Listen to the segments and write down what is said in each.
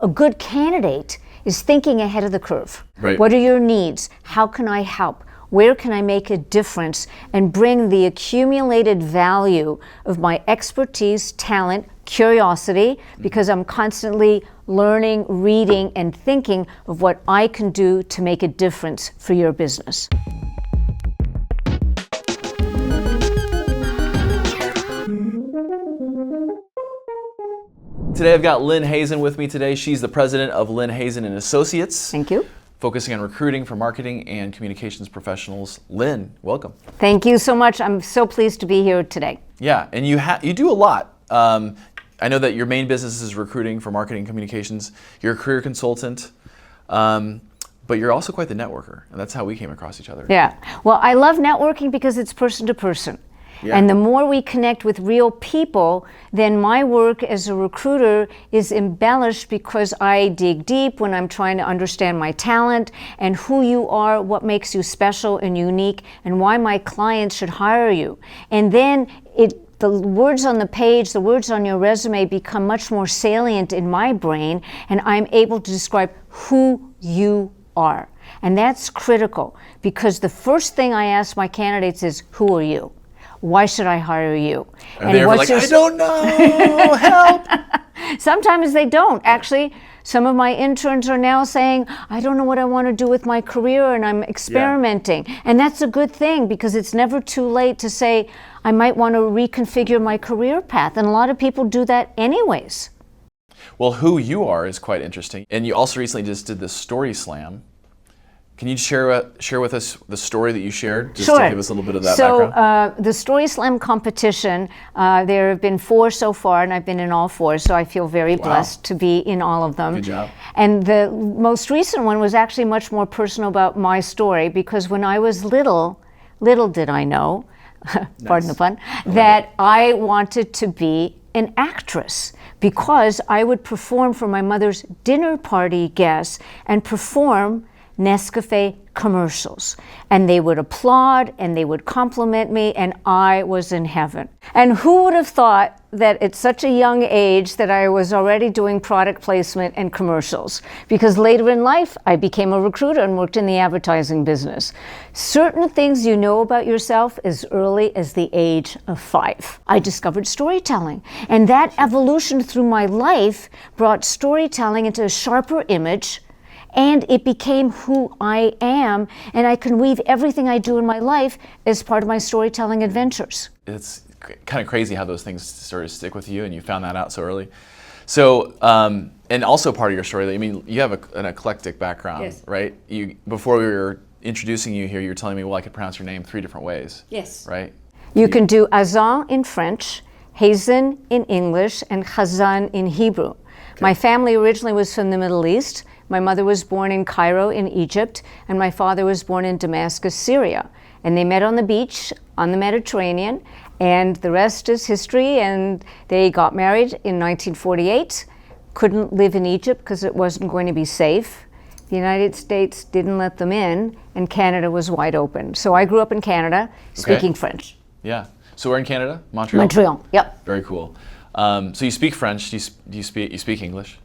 A good candidate is thinking ahead of the curve. Right. What are your needs? How can I help? Where can I make a difference and bring the accumulated value of my expertise, talent, curiosity, because I'm constantly learning, reading, and thinking of what I can do to make a difference for your business. Today I've got Lynn Hazan with me today. She's the president of Lynn Hazan and Associates. Thank you. Focusing on recruiting for marketing and communications professionals. Lynn, welcome. Thank you so much. I'm so pleased to be here today. Yeah, and you do a lot. I know that your main business is recruiting for marketing and communications. You're a career consultant, but you're also quite the networker, and that's how we came across each other. Yeah. Well, I love networking because it's person to person. Yeah. And the more we connect with real people, then my work as a recruiter is embellished because I dig deep when I'm trying to understand my talent and who you are, what makes you special and unique, and why my clients should hire you. And then the words on the page, the words on your resume become much more salient in my brain, and I'm able to describe who you are. And that's critical, because the first thing I ask my candidates is, who are you? Why should I hire you? And they're like, I don't know, help. Sometimes they don't. Actually, some of my interns are now saying, I don't know what I want to do with my career, and I'm experimenting. Yeah. And that's a good thing, because it's never too late to say, I might want to reconfigure my career path. And a lot of people do that anyways. Well, who you are is quite interesting. And you also recently just did the Story Slam. Can you share with us the story that you shared, just Sure. to give us a little bit of that background? So the Story Slam competition, there have been 4 so far, and I've been in all 4, so I feel very blessed to be in all of them. Good job. And the most recent one was actually much more personal about my story, because when I was little did I know, pardon the pun, that I wanted to be an actress, because I would perform for my mother's dinner party guests and perform Nescafe commercials, and they would applaud and they would compliment me, and I was in heaven. And who would have thought that at such a young age that I was already doing product placement and commercials? Because later in life I became a recruiter and worked in the advertising business. Certain things you know about yourself as early as the age of 5. I discovered storytelling, and that evolution through my life brought storytelling into a sharper image, and it became who I am, and I can weave everything I do in my life as part of my storytelling adventures. It's kind of crazy how those things sort of stick with you, and you found that out so early. So, and also part of your story, I mean, you have an eclectic background, Yes. right? Before we were introducing you here, you were telling me, well, I could pronounce your name 3 different ways. Yes. Right? You can do Hazan in French, Hazan in English, and Hazan in Hebrew. Okay. My family originally was from the Middle East. My mother was born in Cairo in Egypt, and my father was born in Damascus, Syria. And they met on the beach on the Mediterranean, and the rest is history, and they got married in 1948, couldn't live in Egypt because it wasn't going to be safe. The United States didn't let them in, and Canada was wide open. So I grew up in Canada, speaking French. Yeah. So we're in Canada, Montreal? Montreal, yep. Very cool. So you speak French, do you speak English?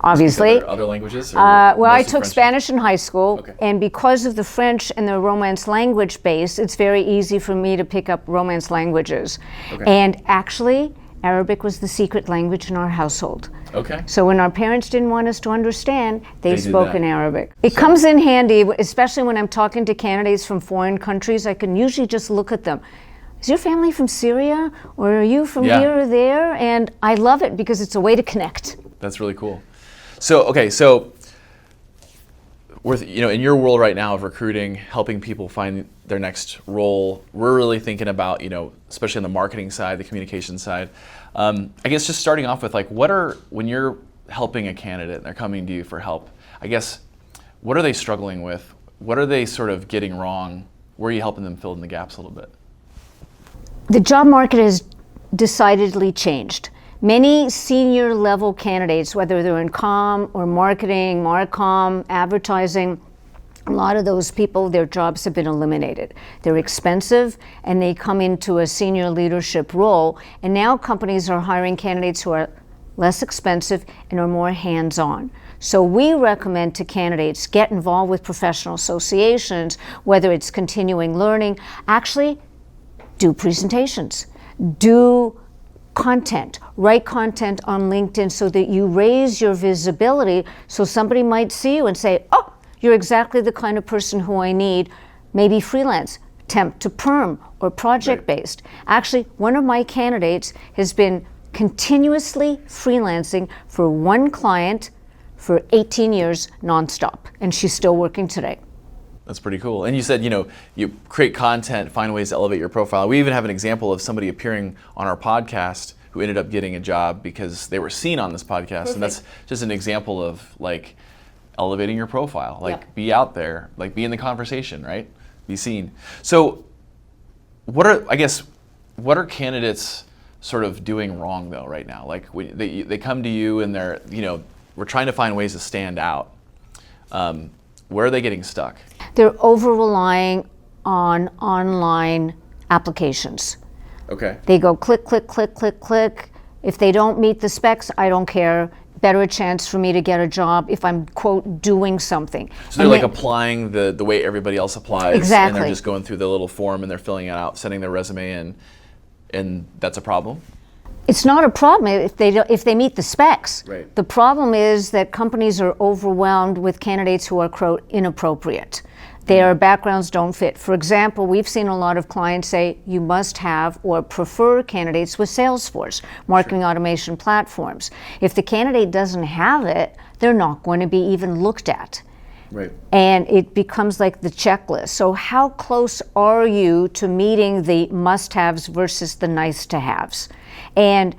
Obviously. Other languages? Well, I took Spanish in high school, okay. And because of the French and the Romance language base, it's very easy for me to pick up Romance languages. Okay. And actually, Arabic was the secret language in our household. Okay. So when our parents didn't want us to understand, they spoke in Arabic. It comes in handy, especially when I'm talking to candidates from foreign countries. I can usually just look at them. Is your family from Syria, or are you from here or there? And I love it because it's a way to connect. That's really cool. So, okay, so in your world right now of recruiting, helping people find their next role, we're really thinking about, especially on the marketing side, the communication side. I guess just starting off with, when you're helping a candidate and they're coming to you for help, I guess, what are they struggling with? What are they sort of getting wrong? Where are you helping them fill in the gaps a little bit? The job market has decidedly changed. Many senior level candidates, whether they're in comm or marketing, marcom, advertising, a lot of those people, their jobs have been eliminated. They're expensive, and they come into a senior leadership role, and now companies are hiring candidates who are less expensive, and are more hands-on. So we recommend to candidates get involved with professional associations, whether it's continuing learning. Actually, do presentations, do content, write content on LinkedIn so that you raise your visibility, so somebody might see you and say, oh, you're exactly the kind of person who I need, maybe freelance, temp to perm, or project-based. Actually, one of my candidates has been continuously freelancing for one client for 18 years nonstop, and she's still working today. That's pretty cool. And you said, you create content, find ways to elevate your profile. We even have an example of somebody appearing on our podcast who ended up getting a job because they were seen on this podcast. Perfect. And that's just an example of like elevating your profile, like be out there, like be in the conversation, right? Be seen. So what are candidates sort of doing wrong though right now? Like they come to you and they're, we're trying to find ways to stand out. Where are they getting stuck? They're over-relying on online applications. Okay. They go click, click, click, click, click. If they don't meet the specs, I don't care. Better a chance for me to get a job if I'm, quote, doing something. So they're applying the way everybody else applies. Exactly. And they're just going through the little form and they're filling it out, sending their resume in, and that's a problem? It's not a problem if they meet the specs. Right. The problem is that companies are overwhelmed with candidates who are, quote, inappropriate. Their backgrounds don't fit. For example, we've seen a lot of clients say you must have or prefer candidates with Salesforce, marketing automation platforms. If the candidate doesn't have it, they're not going to be even looked at. Right. And it becomes like the checklist. So how close are you to meeting the must-haves versus the nice-to-haves? And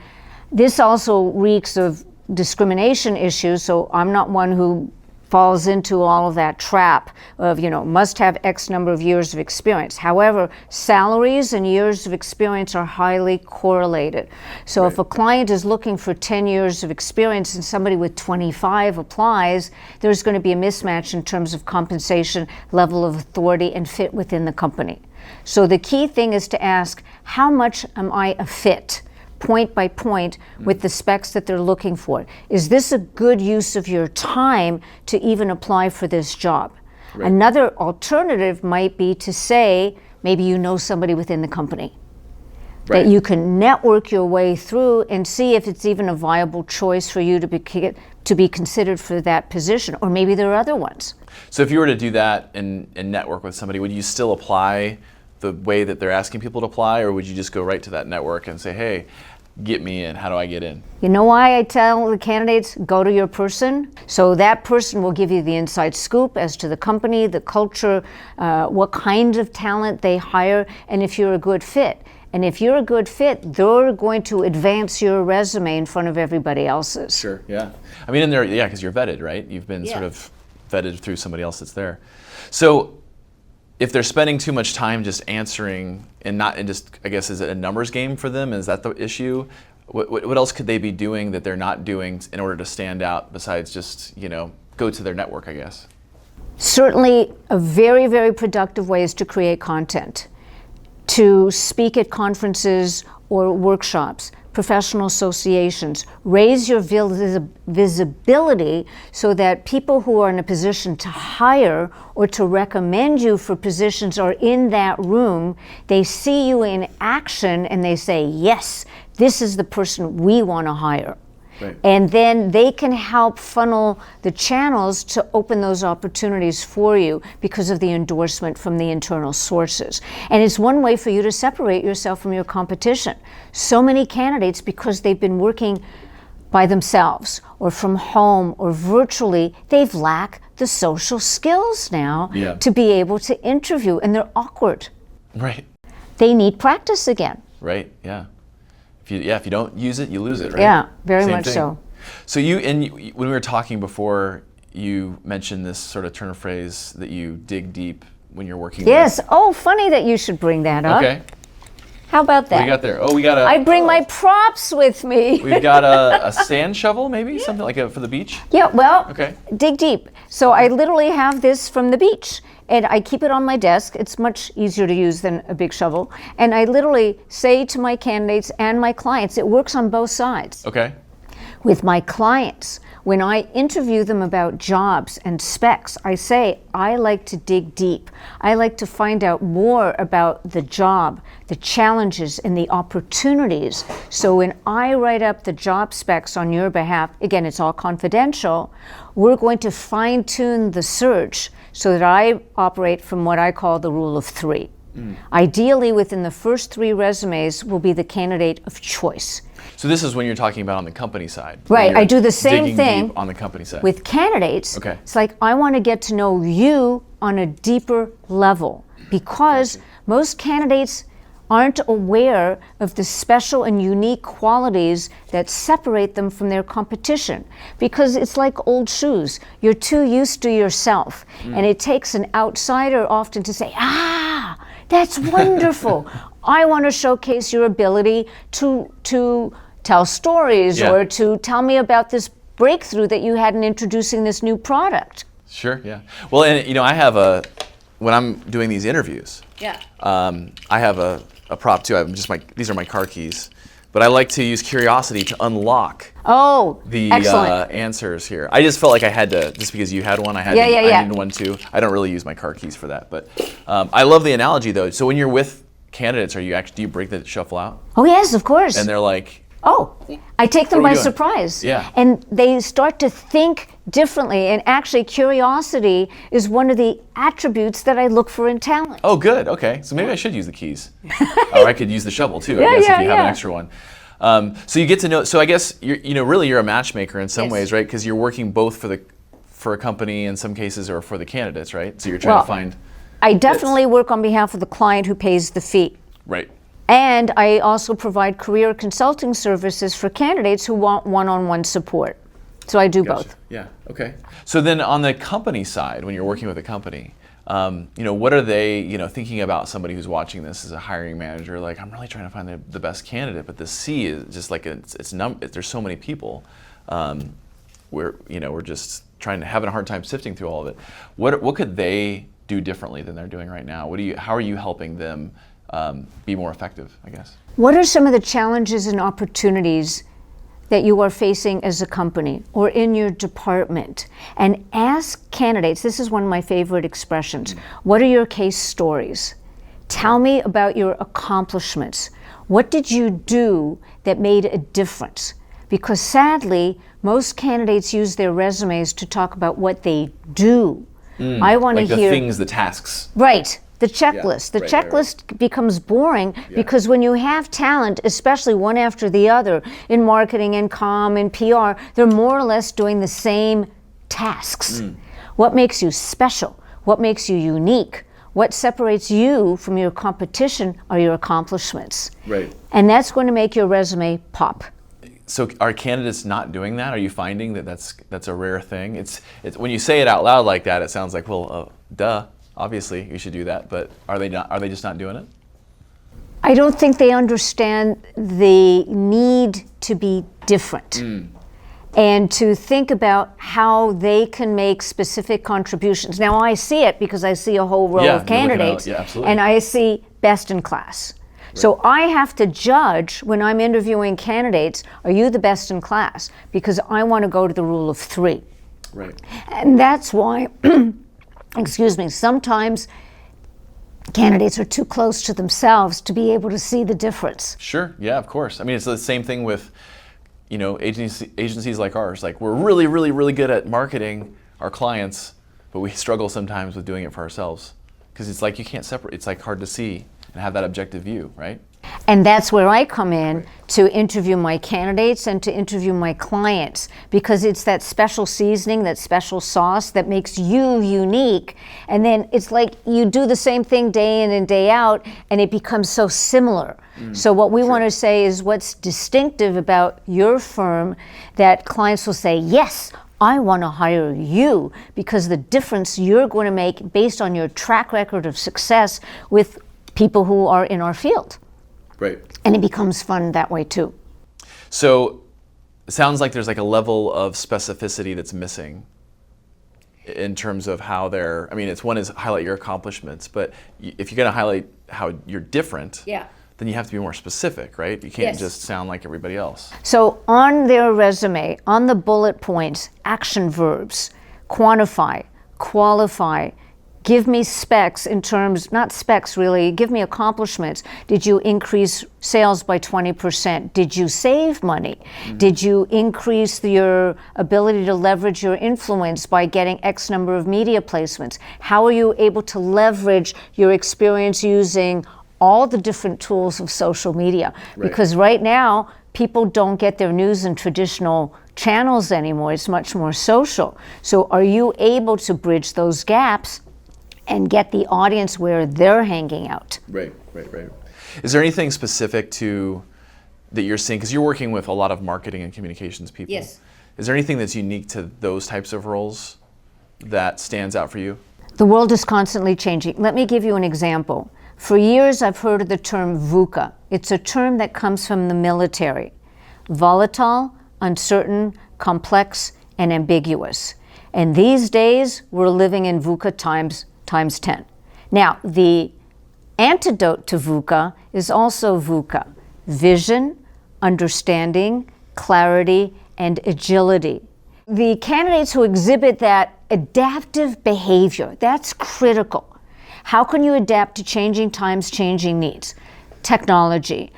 this also reeks of discrimination issues, so I'm not one who falls into all of that trap of, must have X number of years of experience. However, salaries and years of experience are highly correlated. So if a client is looking for 10 years of experience and somebody with 25 applies, there's going to be a mismatch in terms of compensation, level of authority, and fit within the company. So the key thing is to ask, how much am I a fit? Point by point with the specs that they're looking for. Is this a good use of your time to even apply for this job? Right. Another alternative might be to say, maybe you know somebody within the company that you can network your way through and see if it's even a viable choice for you to be considered for that position, or maybe there are other ones. So if you were to do that and network with somebody, would you still apply the way that they're asking people to apply, or would you just go right to that network and say, hey, get me in, how do I get in? You know why I tell the candidates, go to your person? So that person will give you the inside scoop as to the company, the culture, what kind of talent they hire, and if you're a good fit. And if you're a good fit, they're going to advance your resume in front of everybody else's. Sure, yeah. I mean, because you're vetted, right? You've been sort of vetted through somebody else that's there. So if they're spending too much time just answering and just, I guess, is it a numbers game for them? Is that the issue? What else could they be doing that they're not doing in order to stand out besides just, go to their network, I guess? Certainly a very, very productive way is to create content, to speak at conferences or workshops, professional associations. Raise your visibility so that people who are in a position to hire or to recommend you for positions are in that room. They see you in action and they say, yes, this is the person we want to hire. Right. And then they can help funnel the channels to open those opportunities for you because of the endorsement from the internal sources. And it's one way for you to separate yourself from your competition. So many candidates, because they've been working by themselves or from home or virtually, they've lacked the social skills now to be able to interview, and they're awkward. Right. They need practice again. Right, yeah. If you don't use it, you lose it, right? Yeah, very Same much thing. so. So when we were talking before, you mentioned this sort of turn of phrase that you dig deep when you're working Yes. with. Oh, funny that you should bring that up. Okay. How about that? What do you got there? Oh, we got I bring my props with me. We've got a sand shovel, maybe? Something like for the beach? Yeah, well, okay. Dig deep. So I literally have this from the beach, and I keep it on my desk. It's much easier to use than a big shovel. And I literally say to my candidates and my clients, it works on both sides. Okay. With my clients, when I interview them about jobs and specs, I say, I like to dig deep. I like to find out more about the job, the challenges, and the opportunities. So when I write up the job specs on your behalf, again, it's all confidential, we're going to fine-tune the search so that I operate from what I call the rule of three. Ideally, within the first 3 resumes will be the candidate of choice. So this is when you're talking about on the company side. Right, I do the same digging thing deep on the company side. with candidates. Okay. It's like I want to get to know you on a deeper level because most candidates aren't aware of the special and unique qualities that separate them from their competition. Because it's like old shoes. You're too used to yourself. And it takes an outsider often to say, that's wonderful. I want to showcase your ability to tell stories or to tell me about this breakthrough that you had in introducing this new product. Sure, yeah. Well, and I have when I'm doing these interviews, I have a prop too. These are my car keys, but I like to use curiosity to unlock the answers here. I just felt like I had to, just because you had one, I needed one too. I don't really use my car keys for that, but I love the analogy though. So when you're with candidates, do you break the shuffle out? Oh yes, of course. And they're like, I take them by surprise. Yeah. And they start to think differently. And actually, curiosity is one of the attributes that I look for in talent. Oh, good. Okay. So maybe I should use the keys. Or I could use the shovel too, I guess, if you have an extra one. So you get to know, so I guess, really you're a matchmaker in some ways, right? Because you're working both for a company in some cases or for the candidates, right? So you're trying to find... I definitely work on behalf of the client who pays the fee. Right. And I also provide career consulting services for candidates who want one-on-one support. So I do both. Yeah, okay. So then on the company side, when you're working with a company, what are they, thinking about somebody who's watching this as a hiring manager? Like, I'm really trying to find the best candidate, but the C is just like, there's so many people. We're just having a hard time sifting through all of it. What could they do differently than they're doing right now? How are you helping them be more effective, I guess? What are some of the challenges and opportunities that you are facing as a company or in your department? And ask candidates, this is one of my favorite expressions, what are your case stories? Tell me about your accomplishments. What did you do that made a difference? Because sadly, most candidates use their resumes to talk about what they do. I want to hear... the things, the tasks. Right. The checklist. The checklist becomes boring because when you have talent, especially one after the other, in marketing and comm and PR, they're more or less doing the same tasks. What makes you special? What makes you unique? What separates you from your competition are your accomplishments. Right. And that's going to make your resume pop. So are candidates not doing that? Are you finding that's a rare thing? It's when you say it out loud like that, it sounds like, well, duh. Obviously, you should do that, but are they not? Are they just not doing it? I don't think they understand the need to be different and to think about how they can make specific contributions. Now, I see it because I see a whole row of candidates, and I see best in class. Right. So I have to judge when I'm interviewing candidates, are you the best in class? Because I want to go to the rule of three. Right. And that's why excuse me, sometimes candidates are too close to themselves to be able to see the difference. Sure, yeah, of course. I mean, it's the same thing with, agencies like ours. Like, we're really, really, really good at marketing our clients, but we struggle sometimes with doing it for ourselves. Because it's like you can't separate, it's like hard to see and have that objective view, right? And that's where I come in to interview my candidates and to interview my clients, because it's that special seasoning, that special sauce that makes you unique. And then it's like you do the same thing day in and day out, and it becomes so similar. So what we want to say is what's distinctive about your firm that clients will say, yes, I want to hire you, because the difference you're going to make based on your track record of success with people who are in our field. Right. And it becomes fun that way too. So it sounds like there's like a level of specificity that's missing in terms of how one is highlight your accomplishments, but if you're going to highlight how you're different, then you have to be more specific, right? You can't Yes. just sound like everybody else. So on their resume, on the bullet points, action verbs, quantify, qualify, give me specs in terms, not specs really, give me accomplishments. Did you increase sales by 20%? Did you save money? Did you increase your ability to leverage your influence by getting X number of media placements? How are you able to leverage your experience using all the different tools of social media? Right. Because right now, people don't get their news in traditional channels anymore. It's much more social. So are you able to bridge those gaps and get the audience where they're hanging out? Right. Is there anything specific to that you're seeing, because you're working with a lot of marketing and communications people? Yes. Is there anything that's unique to those types of roles that stands out for you? The world is constantly changing. Let me give you an example. For years, I've heard of the term VUCA. It's a term that comes from the military. Volatile, uncertain, complex, and ambiguous. And these days, we're living in VUCA times 10. Now, the antidote to VUCA is also VUCA: vision, understanding, clarity, and agility. The candidates who exhibit that adaptive behavior, that's critical. How can you adapt to changing times, changing needs? Technology,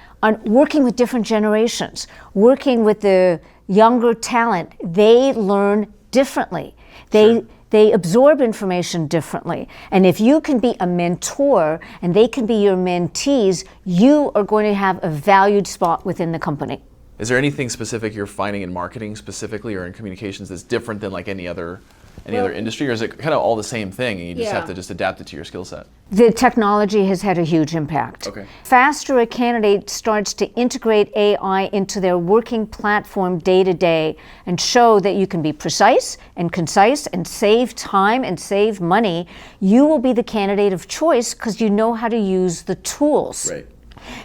working with different generations, working with the younger talent. They learn differently. They absorb information differently. And if you can be a mentor and they can be your mentees, you are going to have a valued spot within the company. Is there anything specific you're finding in marketing specifically or in communications that's different than like any other industry, or is it kind of all the same thing and you just have to just adapt it to your skill set? The technology has had a huge impact. Okay. Faster a candidate starts to integrate AI into their working platform day to day and show that you can be precise and concise and save time and save money, you will be the candidate of choice because you know how to use the tools. Right.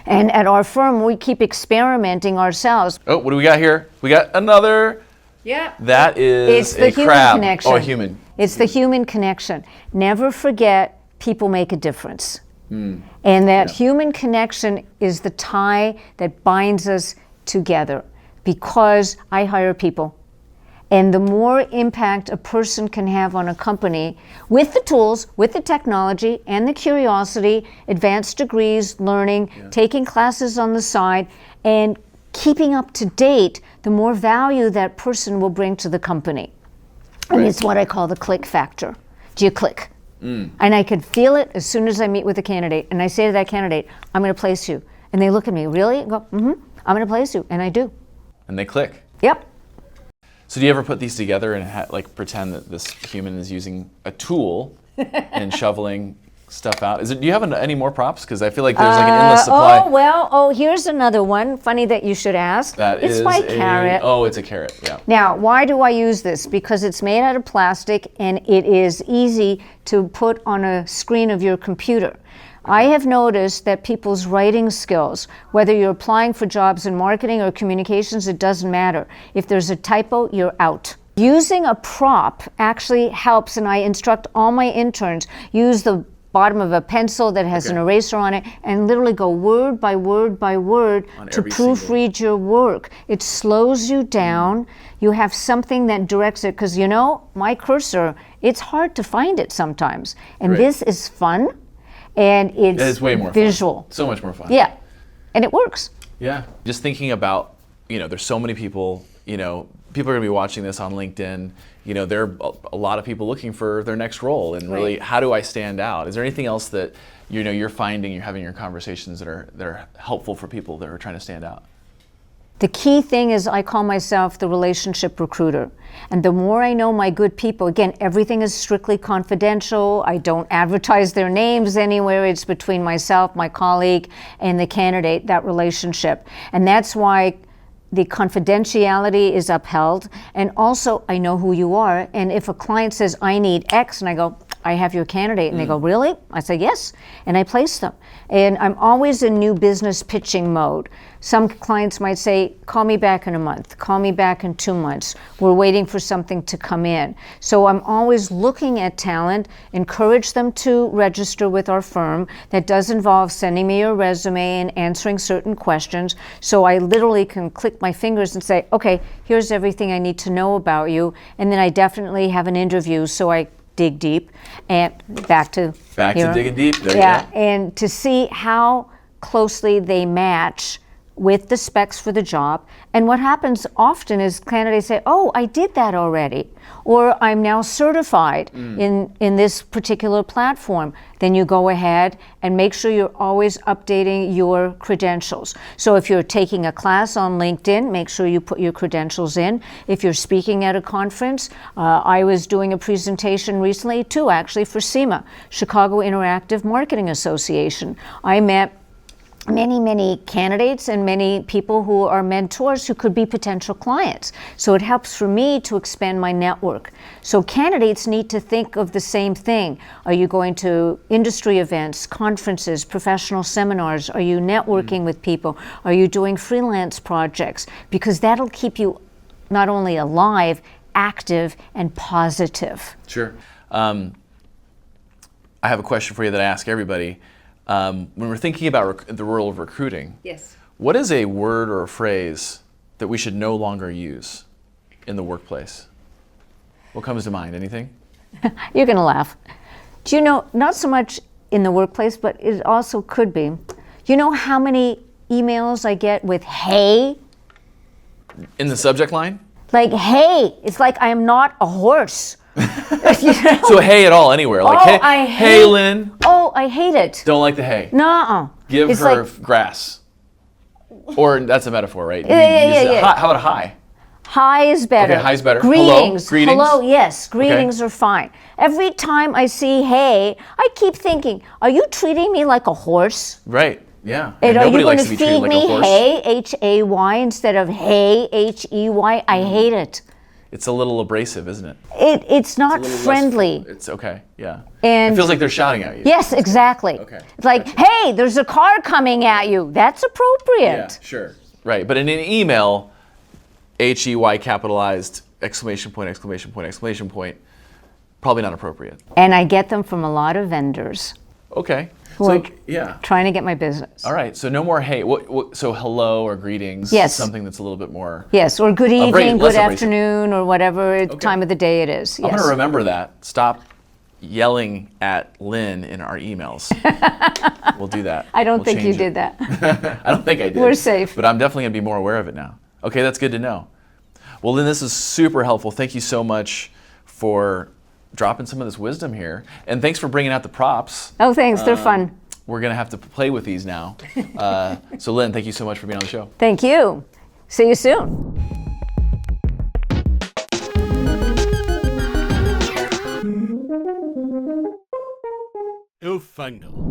And at our firm, we keep experimenting ourselves. Oh, what do we got here? We got another. Yeah. That is It's the a human crab. connection. Oh, a human. It's the human connection. Never forget, people make a difference. And that human connection is the tie that binds us together, because I hire people. And the more impact a person can have on a company with the tools, with the technology, and the curiosity, advanced degrees, learning, taking classes on the side, and keeping up to date, the more value that person will bring to the company. And it's what I call the click factor. Do you click? And I could feel it as soon as I meet with a candidate. And I say to that candidate, I'm going to place you. And they look at me, really? I go, I'm going to place you. And I do. And they click. Yep. So do you ever put these together and like pretend that this human is using a tool and shoveling stuff out? Do you have any more props? Because I feel like there's like an endless supply. Here's another one. Funny that you should ask. It's my carrot. Oh, it's a carrot, yeah. Now, why do I use this? Because it's made out of plastic and it is easy to put on a screen of your computer. I have noticed that people's writing skills, whether you're applying for jobs in marketing or communications, it doesn't matter. If there's a typo, you're out. Using a prop actually helps, and I instruct all my interns, use the bottom of a pencil that has an eraser on it and literally go word by word by word to proofread your work. It slows you down. You have something that directs it, because my cursor, it's hard to find it sometimes. And this is fun. And it's way more visual. Fun. So much more fun. Yeah, and it works. Yeah. Just thinking about, there's so many people, people are going to be watching this on LinkedIn. There are a lot of people looking for their next role, and really, how do I stand out? Is there anything else that you're finding, you're having your conversations that are helpful for people that are trying to stand out? The key thing is I call myself the relationship recruiter. And the more I know my good people, again, everything is strictly confidential. I don't advertise their names anywhere. It's between myself, my colleague, and the candidate, that relationship. And that's why the confidentiality is upheld. And also, I know who you are. And if a client says, I need X, and I go, I have your candidate. And they go, really? I say, yes. And I place them. And I'm always in new business pitching mode. Some clients might say, call me back in a month, call me back in 2 months. We're waiting for something to come in. So I'm always looking at talent, encourage them to register with our firm. That does involve sending me your resume and answering certain questions. So I literally can click my fingers and say, okay, here's everything I need to know about you. And then I definitely have an interview, so I dig deep and back to digging deep. There you yeah, go. and to see how closely they match with the specs for the job. And what happens often is candidates say, oh, I did that already, or I'm now certified in this particular platform. Then you go ahead and make sure you're always updating your credentials. So if you're taking a class on LinkedIn, make sure you put your credentials in. If you're speaking at a conference, I was doing a presentation recently too, actually, for SEMA, Chicago Interactive Marketing Association. I met many candidates and many people who are mentors who could be potential clients. So it helps for me to expand my network. So candidates need to think of the same thing. Are you going to industry events, conferences, professional seminars? Are you networking with people? Are you doing freelance projects? Because that'll keep you not only alive, active, and positive. Sure. I have a question for you that I ask everybody. When we're thinking about the role of recruiting, Yes. what is a word or a phrase that we should no longer use in the workplace? What comes to mind? Anything? You're going to laugh. Do you know, not so much in the workplace, but it also could be. You know how many emails I get with hey? In the subject line? Like, hey, it's like I am not a horse. You know? So hey at all, anywhere. Like, Oh, hey, I hey, hate- Lynn. Oh, I hate it. Don't like the hay. Nuh-uh. Give It's her like, grass. Or that's a metaphor, right? Yeah. Hi, how about hi? hi is better. Okay, hi's better. Greetings. Hello? Greetings? Hello, yes. Greetings are fine. Every time I see hey, I keep thinking, are you treating me like a horse? Right. Yeah. And are you nobody going likes to to be treated feed like me a horse. hay, H-A-Y, instead of hey, H-E-Y? I hate it. It's a little abrasive, isn't it? It's not A little less- friendly. It's okay. Yeah. And it feels like they're shouting at you. yes, exactly. Okay, It's like, hey, there's a car coming at you. That's appropriate. Yeah, sure. Right. But in an email, H-E-Y capitalized, exclamation point, exclamation point, exclamation point, probably not appropriate. And I get them from a lot of vendors Okay. who So, are yeah. trying to get my business. All right. So no more hey. So hello or greetings. Yes. Something that's a little bit more. Yes, or good evening, less good abrasive. afternoon, or whatever time of the day it is. I'm Yes. going to remember that. Stop yelling at Lynn in our emails. We'll do that. I don't We'll think you change did it. that. I don't think I did. We're safe. But I'm definitely going to be more aware of it now. Okay, that's good to know. Well, Lynn, this is super helpful. Thank you so much for dropping some of this wisdom here. And thanks for bringing out the props. Oh, thanks. They're fun. We're going to have to play with these now. So Lynn, thank you so much for being on the show. Thank you. See you soon. Eu fango.